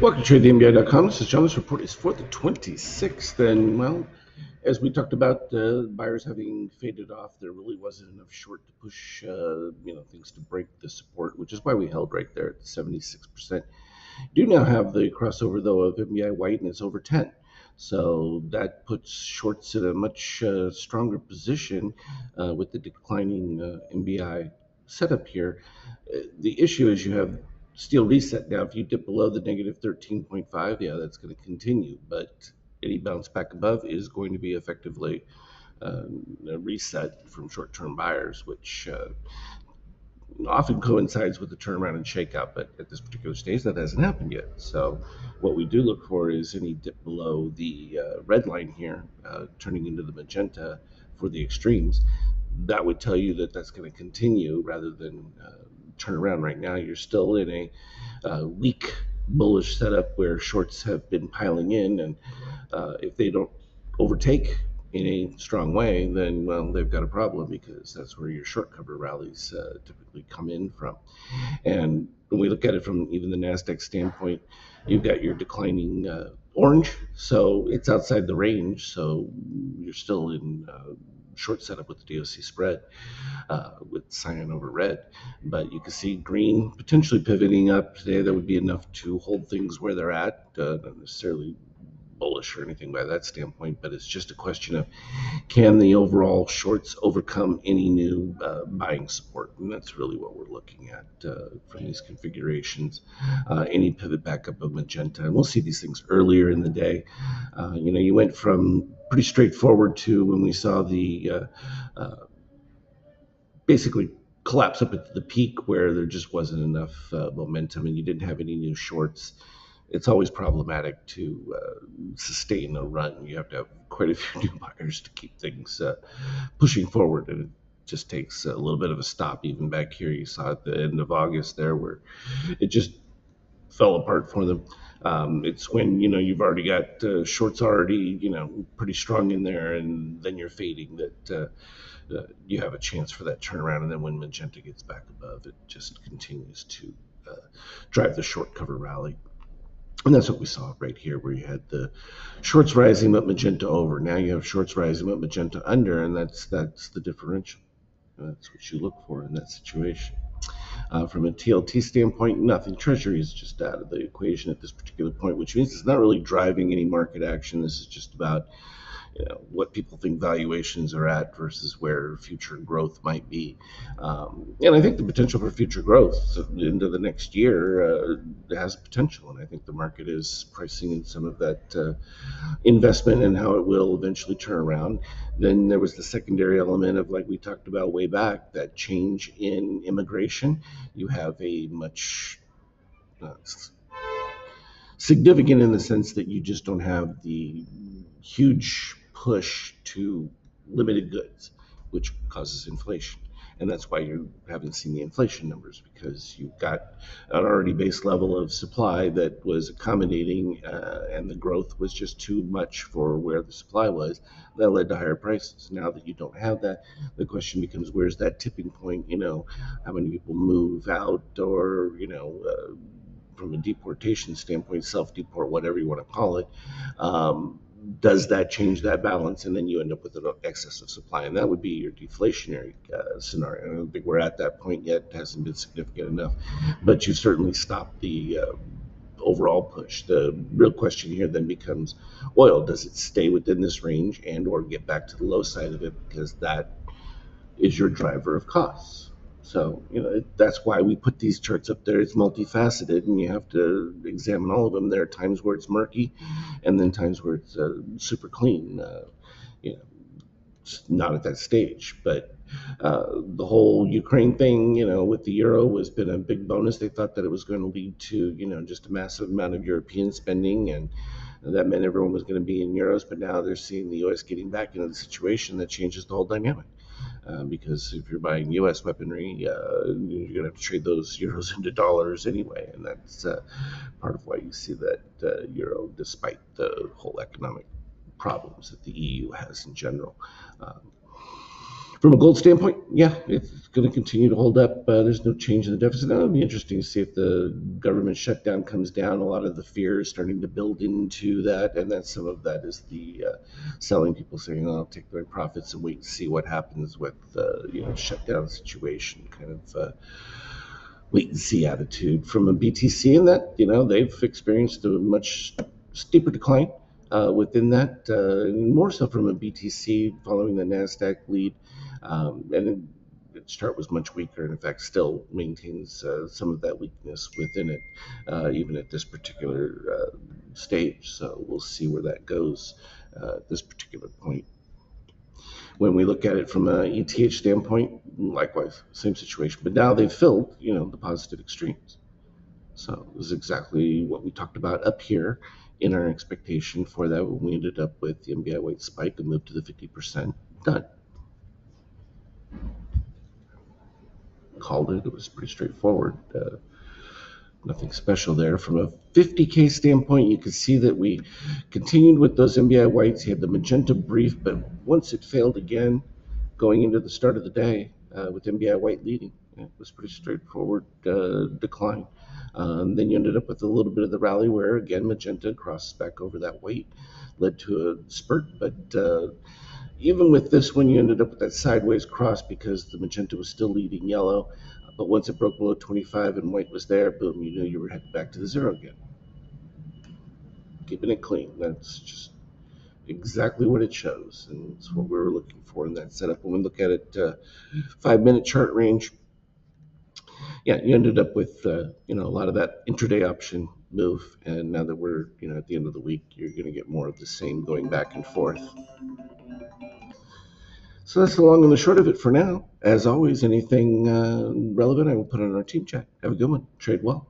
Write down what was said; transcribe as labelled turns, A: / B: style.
A: Welcome to TradeTheMBI.com. This is John. This report is for the 26th. And, well, as we talked about, buyers having faded off, there really wasn't enough short to push, things to break the support, which is why we held right there at 76%. Do now have the crossover, though, of MBI white, and it's over 10. So that puts shorts in a much stronger position with the declining MBI setup here. The issue is you have steel reset now. If you dip below the negative 13.5, yeah, that's going to continue. But any bounce back above is going to be effectively a reset from short term buyers, which often coincides with the turnaround and shakeout, but at this particular stage, that hasn't happened yet. So, what we do look for is any dip below the red line here, turning into the magenta for the extremes. That would tell you that that's going to continue rather than turn around. Right now, you're still in a weak bullish setup where shorts have been piling in, and if they don't overtake in a strong way, then, well, they've got a problem because that's where your short cover rallies typically come in from. And when we look at it from even the NASDAQ standpoint, you've got your declining orange, so it's outside the range, so you're still in short setup with the DOC spread with cyan over red. But you can see green potentially pivoting up today. That would be enough to hold things where they're at, not necessarily bullish or anything by that standpoint, but it's just a question of can the overall shorts overcome any new buying support? And that's really what we're looking at from these configurations. Any pivot back up of magenta, and we'll see these things earlier in the day. You went from pretty straightforward to when we saw the basically collapse up at the peak where there just wasn't enough momentum and you didn't have any new shorts. It's always problematic to sustain a run. You have to have quite a few new buyers to keep things pushing forward, and it just takes a little bit of a stop. Even back here, you saw at the end of August there where it just fell apart for them. It's when you've already got shorts already pretty strong in there, and then you're fading that you have a chance for that turnaround. And then when magenta gets back above, it just continues to drive the short cover rally. And that's what we saw right here, where you had the shorts rising but magenta over. Now you have shorts rising but magenta under, and that's the differential. That's what you look for in that situation. From a TLT standpoint, nothing. Treasury is just out of the equation at this particular point, which means it's not really driving any market action. This is just about what people think valuations are at versus where future growth might be. And I think the potential for future growth into the next year has potential, and I think the market is pricing in some of that investment and how it will eventually turn around. Then there was the secondary element of, like we talked about way back, that change in immigration. You have a much uh, significant in the sense that you just don't have the huge push to limited goods, which causes inflation. And that's why you haven't seen the inflation numbers, because you've got an already base level of supply that was accommodating, and the growth was just too much for where the supply was. That led to higher prices. Now that you don't have that, the question becomes, where's that tipping point? How many people move out, or from a deportation standpoint, self-deport, whatever you want to call it, does that change that balance? And then you end up with an excess of supply, and that would be your deflationary scenario. I don't think we're at that point yet. It hasn't been significant enough, but you certainly stopped the overall push. The real question here then becomes oil. Does it stay within this range and or get back to the low side of it, because that is your driver of costs? So, that's why we put these charts up there. It's multifaceted, and you have to examine all of them. There are times where it's murky, and then times where it's super clean. You know, it's not at that stage, but the whole Ukraine thing, with the euro, has been a big bonus. They thought that it was going to lead to, just a massive amount of European spending, and that meant everyone was going to be in euros. But now they're seeing the U.S. getting back into the situation that changes the whole dynamic. Because if you're buying U.S. weaponry, you're going to have to trade those euros into dollars anyway, and that's part of why you see that euro, despite the whole economic problems that the EU has in general. Um, From a gold standpoint, yeah, it's going to continue to hold up. There's no change in the deficit. It'll be interesting to see if the government shutdown comes down. A lot of the fear is starting to build into that, and then some of that is the selling people saying, "I'll take their profits and wait and see what happens with shutdown situation." Kind of wait and see attitude from a BTC, in that they've experienced a much steeper decline within that, and more so from a BTC following the Nasdaq lead, and its chart was much weaker, and in fact still maintains some of that weakness within it, even at this particular stage. So we'll see where that goes at this particular point. When we look at it from a ETH standpoint, likewise, same situation. But now they've filled, the positive extremes. So this is exactly what we talked about up here in our expectation for that when we ended up with the MBI white spike and moved to the 50% done. Called it. It was pretty straightforward. Nothing special there. From a 50K standpoint, you can see that we continued with those MBI whites. You had the magenta brief, but once it failed again, going into the start of the day with MBI white leading, it was pretty straightforward decline. Then you ended up with a little bit of the rally where, again, magenta crosses back over that white, led to a spurt. But even with this one, you ended up with that sideways cross because the magenta was still leading yellow. But once it broke below 25 and white was there, boom, you knew you were headed back to the zero again. Keeping it clean. That's just exactly what it shows, and it's what we were looking for in that setup. When we look at it, 5-minute chart range, yeah, you ended up with a lot of that intraday option move, and now that we're at the end of the week, you're going to get more of the same going back and forth. So that's the long and the short of it for now. As always, anything relevant, I will put on our team chat. Have a good one. Trade well.